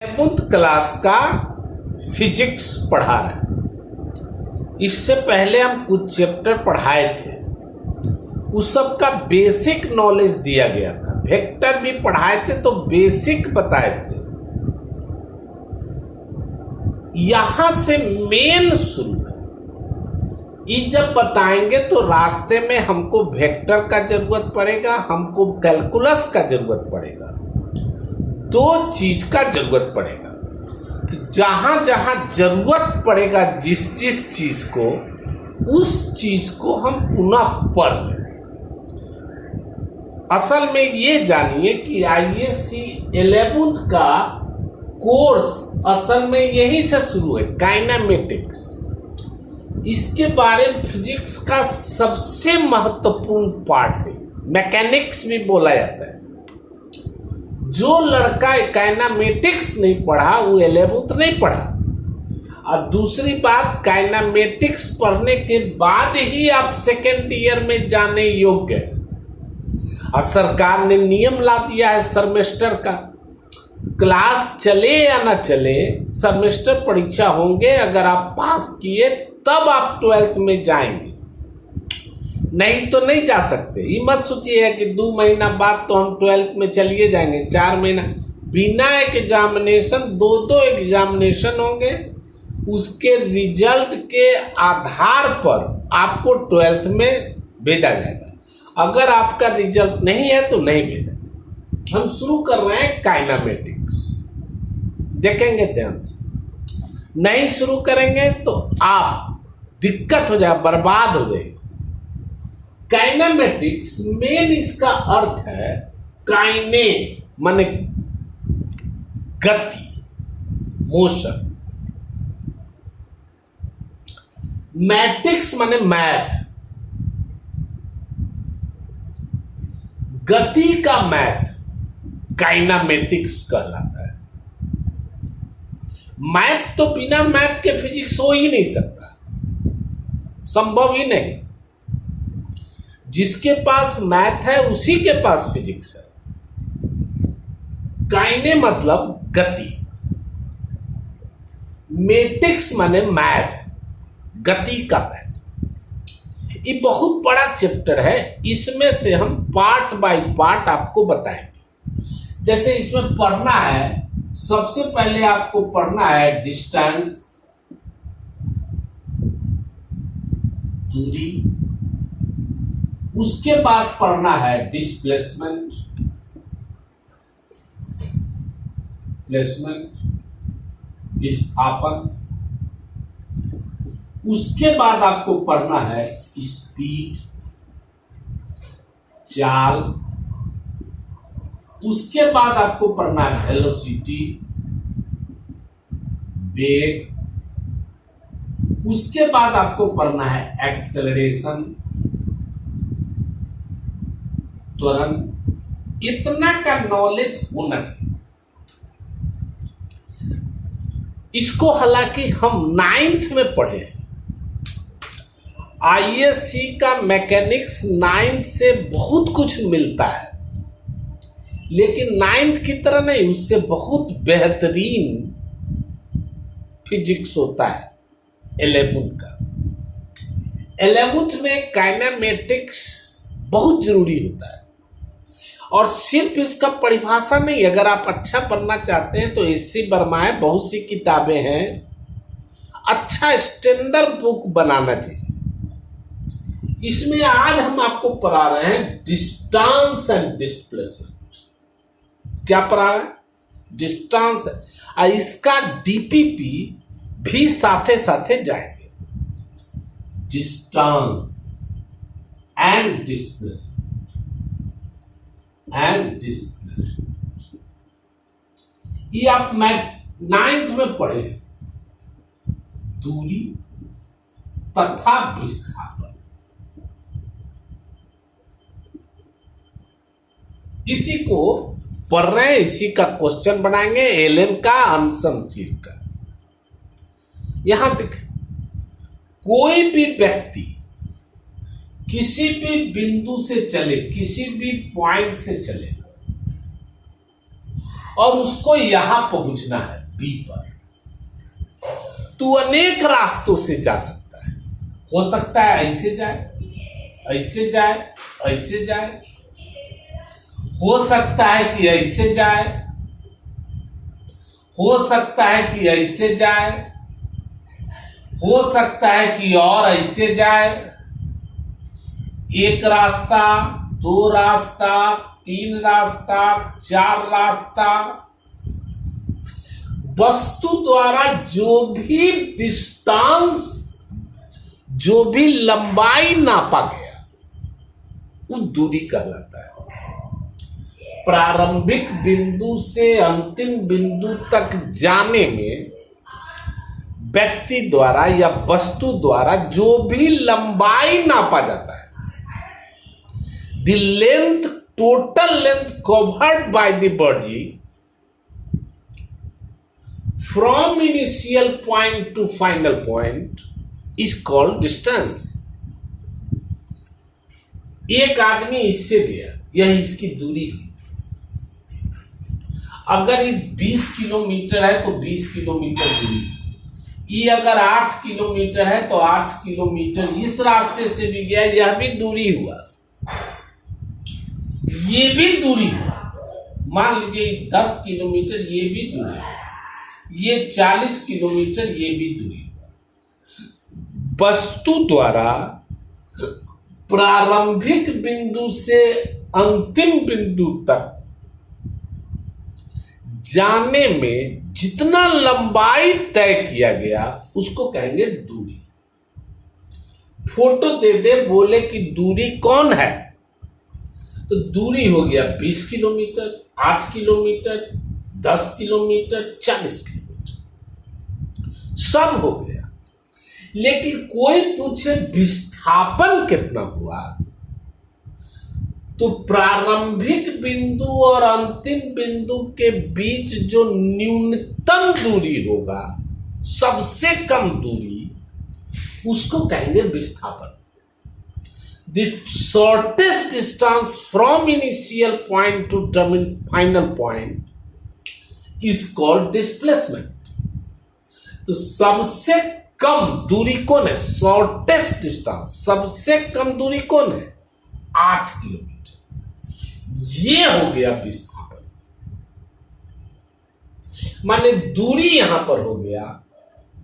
11th class का physics पढ़ा रहे हैं। इससे पहले हम कुछ चैप्टर पढ़ाए थे, उस सब का बेसिक नॉलेज दिया गया था। वेक्टर भी पढ़ाए थे तो बेसिक बताए थे। यहां से मेन शुरू है। ये जब बताएंगे तो रास्ते में हमको वेक्टर का जरूरत पड़ेगा, हमको कैलकुलस का जरूरत पड़ेगा, दो चीज का जरूरत पड़ेगा। तो जहां जहां जरूरत पड़ेगा जिस जिस चीज को, उस चीज को हम पुनः पढ़ लें। असल में ये जानिए कि आईएससी 11th का कोर्स असल में यहीं से शुरू है, काइनेमेटिक्स। इसके बारे में फिजिक्स का सबसे महत्वपूर्ण पार्ट है, मैकेनिक्स भी बोला जाता है। जो लड़का काइनेमेटिक्स नहीं पढ़ा वो 11th नहीं पढ़ा। और दूसरी बात, काइनेमेटिक्स पढ़ने के बाद ही आप सेकेंड ईयर में जाने योग्य है। और सरकार ने नियम ला दिया है सेमेस्टर का, क्लास चले या ना चले, सेमेस्टर परीक्षा होंगे। अगर आप पास किए तब आप 12th में जाएंगे, नहीं तो नहीं जा सकते। ये मत सोचिए कि 2 महीना बाद तो हम 12th में चलिए जाएंगे। 4 महीना बिना एक एग्जामिनेशन, 2 एग्जामिनेशन होंगे। उसके रिजल्ट के आधार पर आपको 12th में भेजा जाएगा। अगर आपका रिजल्ट नहीं है तो नहीं भेजा। हम शुरू कर रहे हैं काइनेमेटिक्स, देखेंगे ध्यान से। नहीं शुरू करेंगे तो आप दिक्कत हो जाए, बर्बाद हो जाए। काइनेमेटिक्स मेन इसका अर्थ है, काइने माने गति, मोशन, मैटिक्स माने मैथ, गति का मैथ काइनेमेटिक्स कहलाता है। मैथ तो बिना मैथ के फिजिक्स हो ही नहीं सकता, संभव ही नहीं। जिसके पास मैथ है उसी के पास फिजिक्स है। काइने मतलब गति, मेटिक्स माने मैथ, गति का मैथ। ये बहुत बड़ा चैप्टर है, इसमें से हम पार्ट बाय पार्ट आपको बताएंगे। जैसे इसमें पढ़ना है, सबसे पहले आपको पढ़ना है डिस्टेंस, दूरी। उसके बाद पढ़ना है डिस्प्लेसमेंट, विस्थापन। उसके बाद आपको पढ़ना है स्पीड, चाल। उसके बाद आपको पढ़ना है वेलोसिटी, वेग। उसके बाद आपको पढ़ना है एक्सेलरेशन, त्वरण। इतना का नॉलेज होना चाहिए। इसको हालांकि हम 9th में पढ़े। आईएससी का मैकेनिक्स 9th से बहुत कुछ मिलता है, लेकिन 9th की तरह नहीं, उससे बहुत बेहतरीन फिजिक्स होता है 11th का। 11th में काइनेमेटिक्स बहुत जरूरी होता है। और सिर्फ इसका परिभाषा नहीं, अगर आप अच्छा पढ़ना चाहते हैं तो एससी वर्मा है, बहुत सी किताबें हैं। अच्छा स्टैंडर्ड बुक बनाना चाहिए। इसमें आज हम आपको पढ़ा रहे हैं डिस्टेंस एंड डिस्प्लेसमेंट। क्या पढ़ा रहे हैं? डिस्टेंस। और इसका डीपीपी भी साथे साथे जाएंगे। डिस्टेंस एंड डिस्प्लेसमेंट, ये आप 9th में पढ़े। दूरी तथा विस्थापन, इसी को पढ़ रहे हैं। इसी का क्वेश्चन बनाएंगे, एलन का आंसर चीज का। यहां देखें, कोई भी व्यक्ति किसी भी बिंदु से चले, किसी भी पॉइंट से चले, और उसको यहां पहुंचना है बी पर, तो अनेक रास्तों से जा सकता है। हो सकता है ऐसे जाए, ऐसे जाए, ऐसे जाए, हो सकता है कि ऐसे जाए, हो सकता है कि ऐसे जाए, हो सकता है कि और ऐसे जाए। एक रास्ता, दो रास्ता, तीन रास्ता, चार रास्ता। वस्तु द्वारा जो भी डिस्टेंस, जो भी लंबाई नापा गया, वो दूरी कहलाता है। प्रारंभिक बिंदु से अंतिम बिंदु तक जाने में व्यक्ति द्वारा या वस्तु द्वारा जो भी लंबाई नापा जाता है, the length, total length covered by the body from initial point two final point is called distance. एक आदमी इससे गया, यह इसकी दूरी है। अगर ये 20 किलोमीटर है तो 20 किलोमीटर दूरी, ये अगर 8 किलोमीटर है तो 8 किलोमीटर इस रास्ते से भी गया, यह भी दूरी हुआ, ये भी दूरी हुआ। मान लीजिए 10 किलोमीटर, ये भी दूरी है, ये 40 किलोमीटर, ये भी दूरी हुआ। वस्तु द्वारा प्रारंभिक बिंदु से अंतिम बिंदु तक जाने में जितना लंबाई तय किया गया उसको कहेंगे दूरी। फोटो दे दे, बोले कि दूरी कौन है, तो दूरी हो गया 20 किलोमीटर, 8 किलोमीटर, 10 किलोमीटर, 40 किलोमीटर, सब हो गया। लेकिन कोई पूछे विस्थापन कितना हुआ, तो प्रारंभिक बिंदु और अंतिम बिंदु के बीच जो न्यूनतम दूरी होगा, सबसे कम दूरी, उसको कहेंगे विस्थापन। The shortest distance from initial point to final point is called displacement। तो सबसे कम दूरी कौन है? शॉर्टेस्ट डिस्टेंस, सबसे कम दूरी कौन है? 8 किलोमीटर। ये हो गया विस्थापन। माने दूरी यहां पर हो गया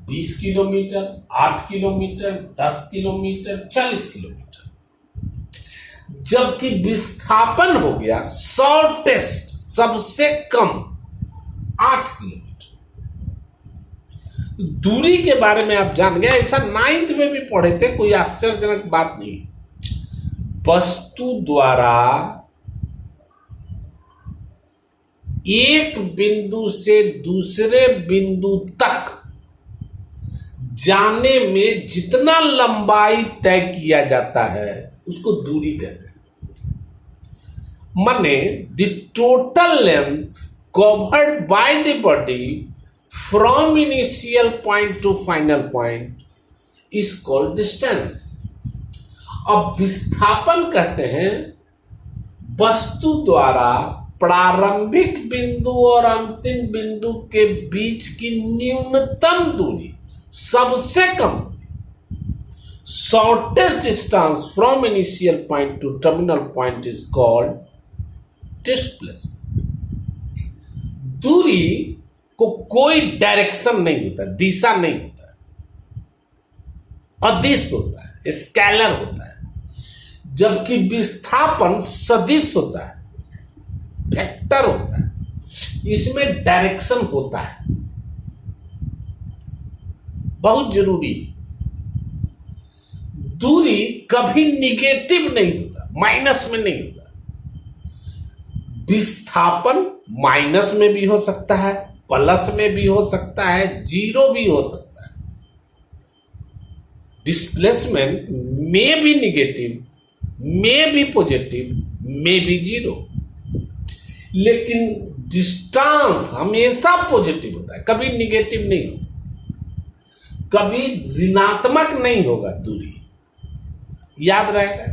20 किलोमीटर, 8 किलोमीटर, 10 किलोमीटर, 40 किलोमीटर, जबकि विस्थापन हो गया शॉर्टेस्ट, सबसे कम 8 किलोमीटर। दूरी के बारे में आप जान गए, ऐसा 9th में भी पढ़े थे, कोई आश्चर्यजनक बात नहीं। वस्तु द्वारा एक बिंदु से दूसरे बिंदु तक जाने में जितना लंबाई तय किया जाता है उसको दूरी कहते हैं। माने the total length covered by the body from initial point two final point is called distance. अब विस्थापन कहते हैं वस्तु द्वारा प्रारंभिक बिंदु और अंतिम बिंदु के बीच की न्यूनतम दूरी, सबसे कम दूरी, shortest distance from initial point two terminal point is called displacement. दूरी को कोई डायरेक्शन नहीं होता, दिशा नहीं होता, अदिश होता है, स्केलर होता है, जबकि विस्थापन सदिश होता है, वेक्टर होता है। इसमें डायरेक्शन होता है, बहुत जरूरी। दूरी कभी निगेटिव नहीं होता, माइनस में नहीं होता। विस्थापन माइनस में भी हो सकता है, प्लस में भी हो सकता है, जीरो भी हो सकता है। डिस्प्लेसमेंट में भी निगेटिव, में भी पॉजिटिव, में भी जीरो। लेकिन डिस्टेंस हमेशा पॉजिटिव होता है, कभी निगेटिव नहीं हो सकता, कभी ऋणात्मक नहीं होगा दूरी, याद रहेगा।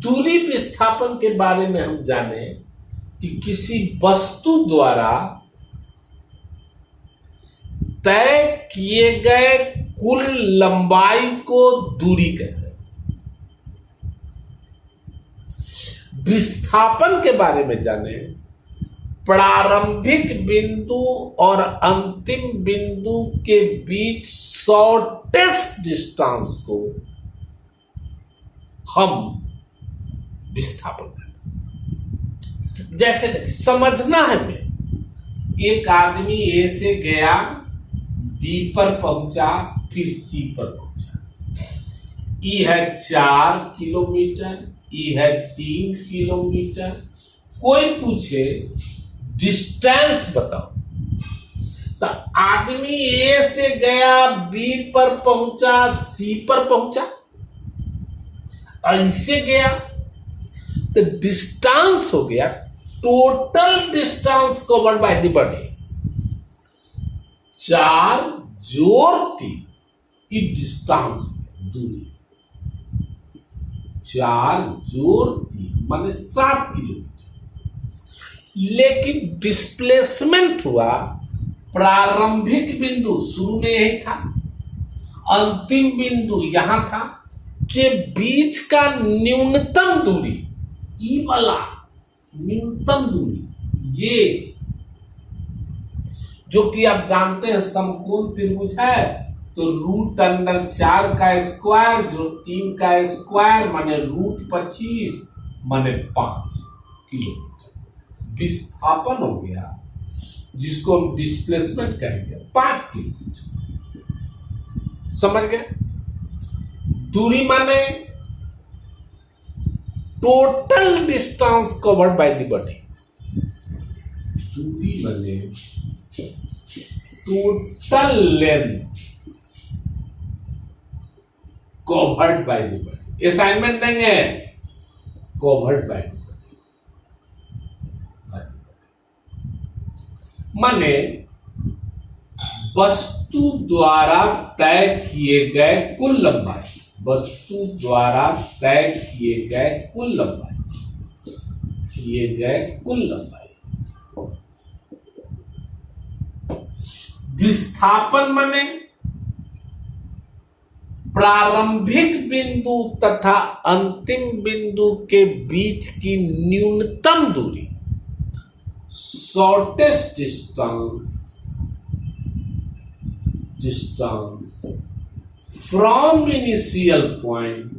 दूरी विस्थापन के बारे में हम जाने कि किसी वस्तु द्वारा तय किए गए कुल लंबाई को दूरी कहते हैं। विस्थापन के बारे में जाने, प्रारंभिक बिंदु और अंतिम बिंदु के बीच शॉर्टेस्ट डिस्टेंस को हम विस्थापन कहते हैं। जैसे समझना है, हमें एक आदमी ए से गया, बी पर पहुंचा, फिर सी पर पहुंचा। ई है 4 किलोमीटर, ई है 3 किलोमीटर। कोई पूछे डिस्टेंस बताओ, तो आदमी ए से गया, बी पर पहुंचा, सी पर पहुंचा, ऐसे गया तो डिस्टेंस हो गया total distance covered by the body. 4 जोड़ 3 ये डिस्टेंस दूरी। 4 जोड़ 3 माने 7 किलोमीटर। लेकिन डिस्प्लेसमेंट हुआ, प्रारंभिक बिंदु शुरू में यही था, अंतिम बिंदु यहां था, के बीच का न्यूनतम दूरी, ई वाला न्यूनतम दूरी, ये जो कि आप जानते हैं समकोण त्रिभुज है, तो √4 का स्क्वायर जो 3 का स्क्वायर माने √25 माने 5 किलोमीटर विस्थापन हो गया, जिसको हम डिस्प्लेसमेंट कहेंगे 5 किलोमीटर। समझ गए? दूरी माने total distance covered by the body. दूरी माने total length covered by the body. Assignment देंगे, कवर्ड बाय द बॉडी माने वस्तु द्वारा तय किए गए कुल लंबाई, वस्तु द्वारा तय किए गए कुल लंबाई, किए गए कुल लंबाई। विस्थापन माने प्रारंभिक बिंदु तथा अंतिम बिंदु के बीच की न्यूनतम दूरी, shortest distance from initial point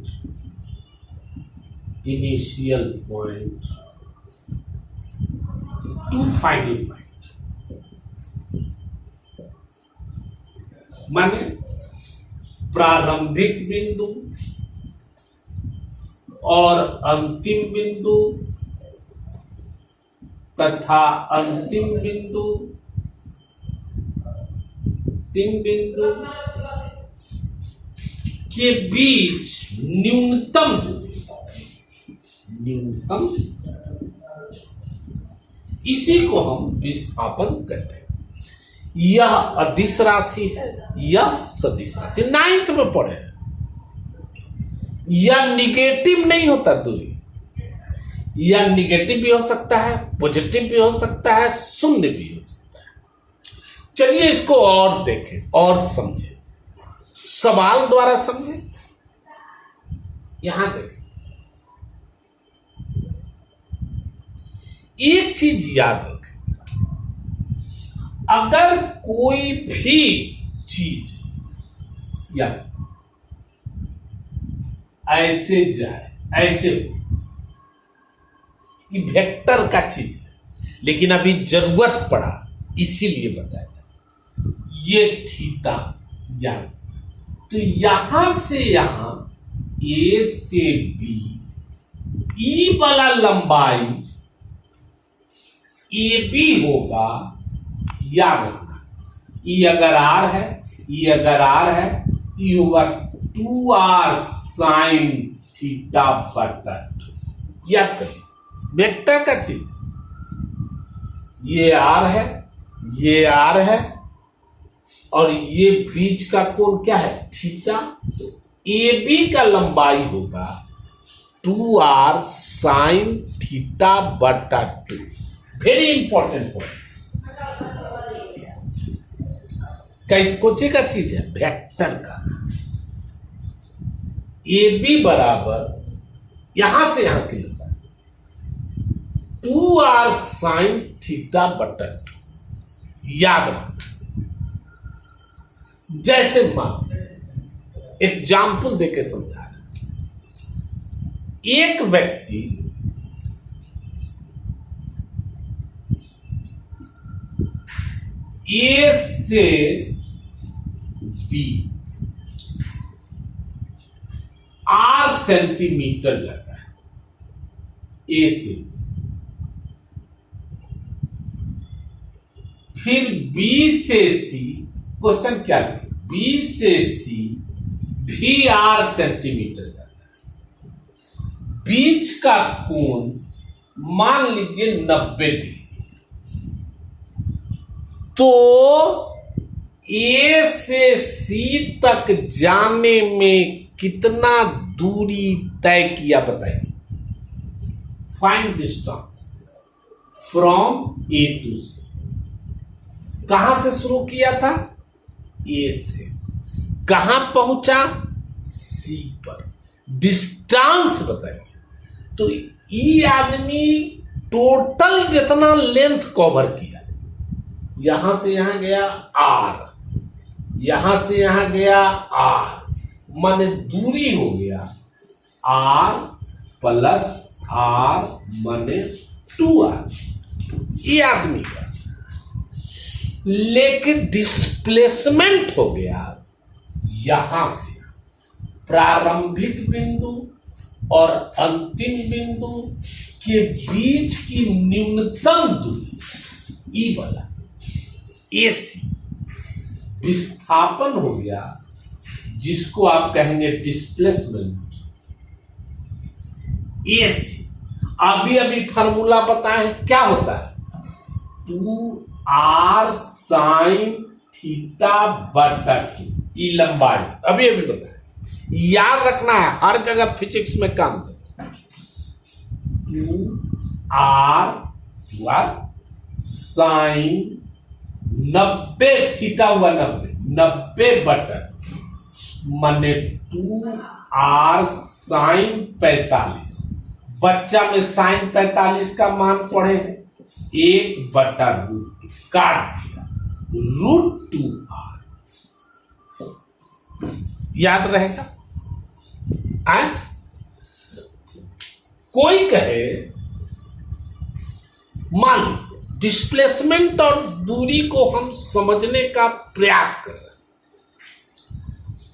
to final point। माने प्रारंभिक बिंदु और अंतिम बिंदु तथा अंतिम बिंदु, 3 बिंदु के बीच न्यूनतम दूरी, न्यूनतम, इसी को हम विस्थापन कहते हैं। यह अदिश राशि है, यह सदिश राशि 9th में पढ़े। यह निगेटिव नहीं होता दूरी, यह निगेटिव भी हो सकता है, पॉजिटिव भी हो सकता है, शून्य भी हो सकता है। चलिए इसको और देखें और समझें, सवाल द्वारा समझे। यहां देखें, एक चीज याद रखें, अगर कोई भी चीज या ऐसे जाए, ऐसे हो, ये वेक्टर का चीज है, लेकिन अभी जरूरत पड़ा इसीलिए बताया ये थीटा या, तो यहां से यहां ए से बी ई वाला लंबाई ए बी होगा, याद रखना। ई अगर आर है, ई अगर आर है, ई होगा 2r sin थीटा बटा 2। याद करिए वेक्टर का चीज, ये आर है, ये आर है, और ये बीच का कोण क्या है, थीटा। तो ए बी का लंबाई होगा 2r sin थीटा बटा 2। Very important point. कौन का चीज है? वेक्टर का। ए बी बराबर यहां से यहां की लेता है 2r sin थीटा बटा 2। याद रखना, जैसे मान एग्जाम्पल देके समझा रहे, एक व्यक्ति ए से बी 8 सेंटीमीटर जाता है, ए से। फिर बी से सी, क्वेश्चन क्या लिखे? बी से सी भी 8 सेंटीमीटर जाता है। बीच का कोण मान लीजिए 90 डिग्री। तो ए से सी तक जाने में कितना दूरी तय किया बताइए? Find distance from A to C. कहां से शुरू किया था? ए से। कहां पहुंचा? सी पर। डिस्टेंस बताइए। तो ये आदमी टोटल जितना लेंथ कवर किया, यहां से यहां गया आर, यहां से यहां गया आर, माने दूरी हो गया आर प्लस आर माने 2r। ये आदमी का। लेकिन डिस्प्लेसमेंट हो गया यहां से प्रारंभिक बिंदु और अंतिम बिंदु के बीच की न्यूनतम दूरी ई वाला AC। विस्थापन हो गया जिसको आप कहेंगे डिस्प्लेसमेंट, AC। अभी फार्मूला बताएं क्या होता है? 2r sin थीटा बटा 2। ई लंबाई अभी बताएं, याद रखना है, हर जगह फिजिक्स में काम देना। 2r sin 90 थीटा हुआ 90 बटा माने 2r sin 45। बच्चा में sin 45 का मान पढ़े हैं, 1 बटा रूट काट दिया, √2r। याद रहेगा? आए? कोई कहे, मान लीजिए डिस्प्लेसमेंट और दूरी को हम समझने का प्रयास कर रहे हैं।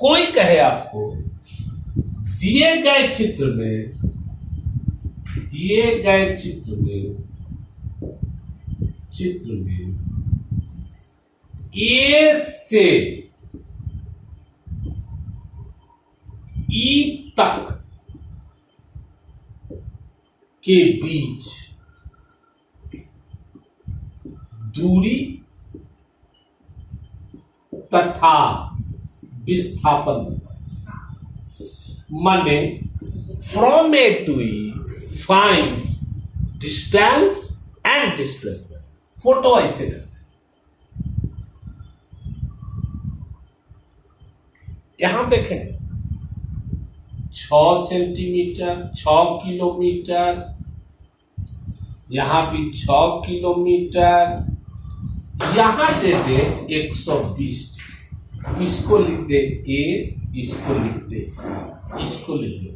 कोई कहे आपको दिए गए चित्र में ए से ई तक के बीच दूरी तथा विस्थापन माने from A to E find distance and displacement. Photo ऐसे करते हैं, यहां देखें 6 सेंटीमीटर, 6 किलोमीटर, यहां भी 6 किलोमीटर, यहां दे दे 120। इसको लिख दे ए, इसको लिख दे, इसको लिख दे।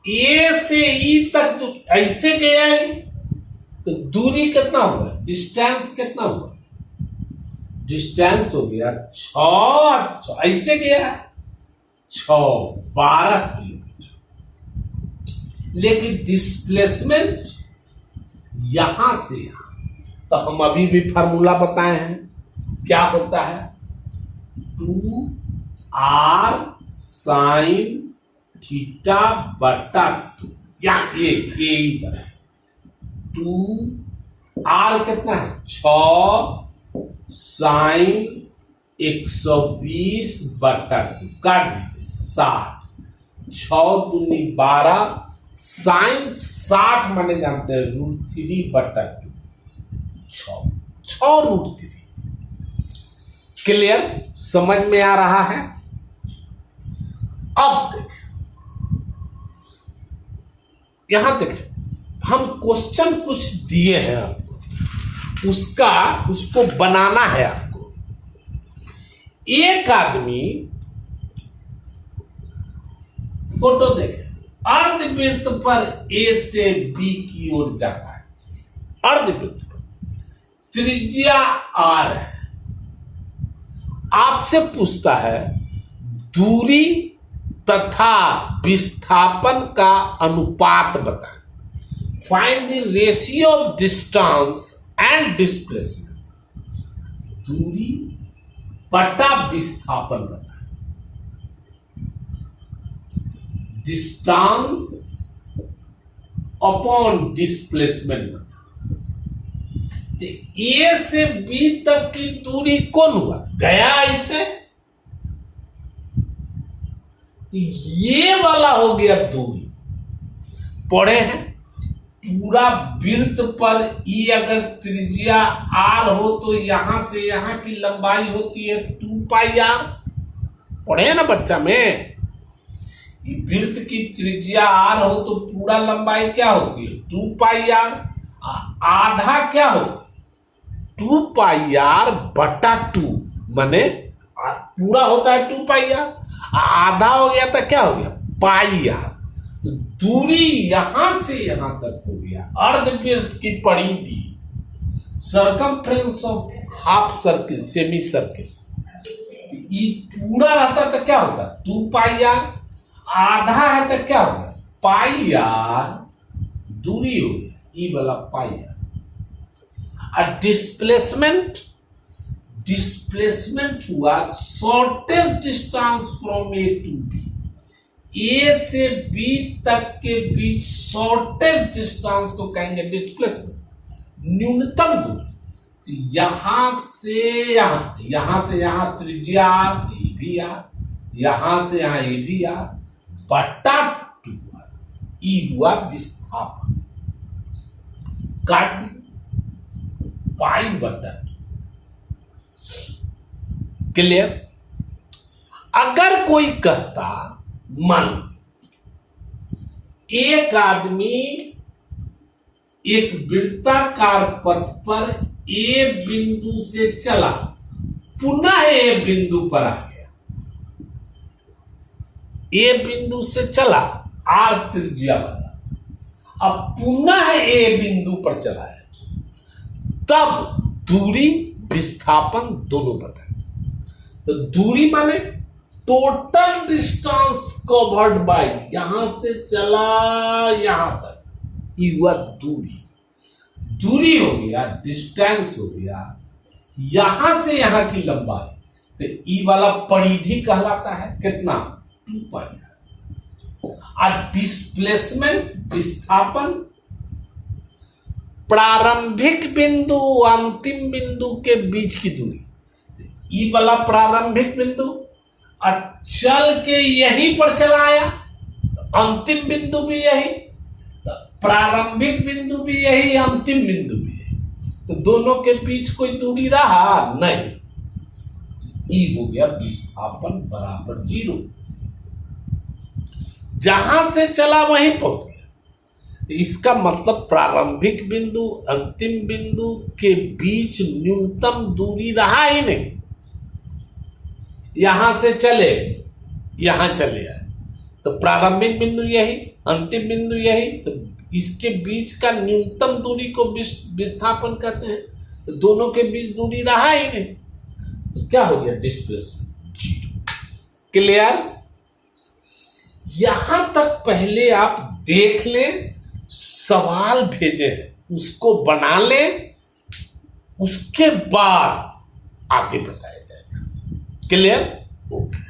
ए से ई तक तो ऐसे गया है, तो दूरी कितना हुआ? डिस्टेंस कितना हुआ? डिस्टेंस हो गया 6 ऐसे गया 12 किलोमीटर। लेकिन डिस्प्लेसमेंट यहां से यहां, तो हम अभी भी फार्मूला बताए हैं, क्या होता है? 2r sin थीटा बटा 2, या एक 2r कितना है? 6 sin 120 बटा 2 काट दीजिए 60। 6 दूनी 12, साइन 60 माने जानते हैं √3/2, 6√3। क्लियर, समझ में आ रहा है? अब देखें, यहां देखें, हम क्वेश्चन कुछ दिए हैं आपको, उसको बनाना है आपको। एक आदमी, फोटो देखें, अर्धवृत्त पर ए से बी की ओर जाता है, अर्धवृत्त पर त्रिज्या r है। आपसे पूछता है दूरी तथा विस्थापन का अनुपात बताएं। Find the ratio of distance and displacement. दूरी बटा विस्थापन बताएं। डिस्टेंस अपॉन डिस्प्लेसमेंट बताएं। ए से बी तक की दूरी कौन हुआ? गया इसे, तो ये वाला हो गया दूरी। पढ़े हैं पूरा वृत्त पर ई अगर त्रिज्या r हो तो यहां से यहां की लंबाई होती है 2πr। पढ़े ना बच्चा में, वृत्त की त्रिज्या r हो तो पूरा लंबाई क्या होती है 2πr। आधा क्या हो 2πr बटा 2, माने पूरा होता है 2πr, आधा हो गया तो क्या हो गया πr। तो दूरी यहां से यहां तक हो गया अर्धवृत्त की परिधि, circumference of half circle, semi circle. ये पूरा रहता तो क्या होता 2πr, आधा है तो क्या हो गया πr, दूरी हो गया ये वाला πr। डिस्प्लेसमेंट हुआ shortest distance from A to B. A से बी तक के बीच शॉर्टेस्ट डिस्टेंस को कहेंगे डिस्प्लेसमेंट, न्यूनतम दूरी। तो यहां से यहां त्रिज्या ये भी r, यहां से यहां ये भी r बटा 2r, ई हुआ विस्थापन। काट पाई बटा। क्लियर? अगर कोई कहता, मान एक आदमी एक वृत्ताकार पथ पर ए बिंदु से चला, पुनः ए बिंदु पर आ गया, ए बिंदु से चला r त्रिज्या वाला, अब पुनः ए बिंदु पर चला है, तब दूरी विस्थापन दोनों बताए। तो दूरी माने टोटल डिस्टेंस कवर्ड बाय, यहां से चला यहां तक, ये हुआ दूरी। दूरी हो गया, डिस्टेंस हो गया, यहां से यहां की लंबाई, तो ई वाला परिधि कहलाता है कितना 2πr। और डिस्प्लेसमेंट विस्थापन, प्रारंभिक बिंदु अंतिम बिंदु के बीच की दूरी, ई वाला प्रारंभिक बिंदु और चल के यहीं पर चला आया, अंतिम बिंदु भी यही, तो प्रारंभिक बिंदु भी यही, अंतिम बिंदु भी यही, तो दोनों के बीच कोई दूरी रहा नहीं, ई हो गया विस्थापन बराबर 0। जहां से चला वहीं पहुंच गया, इसका मतलब प्रारंभिक बिंदु अंतिम बिंदु के बीच न्यूनतम दूरी रहा ही नहीं। यहां से चले यहां चले आए, तो प्रारंभिक बिंदु यही, अंतिम बिंदु यही, तो इसके बीच का न्यूनतम दूरी को विस्थापन कहते हैं। तो दोनों के बीच दूरी रहा ही नहीं, तो क्या हो गया डिस्प्लेसमेंट 0। क्लियर? यहां तक पहले आप देख लें, सवाल भेजे हैं उसको बना लें, उसके बाद आगे बताया जाएगा। क्लियर? ओके।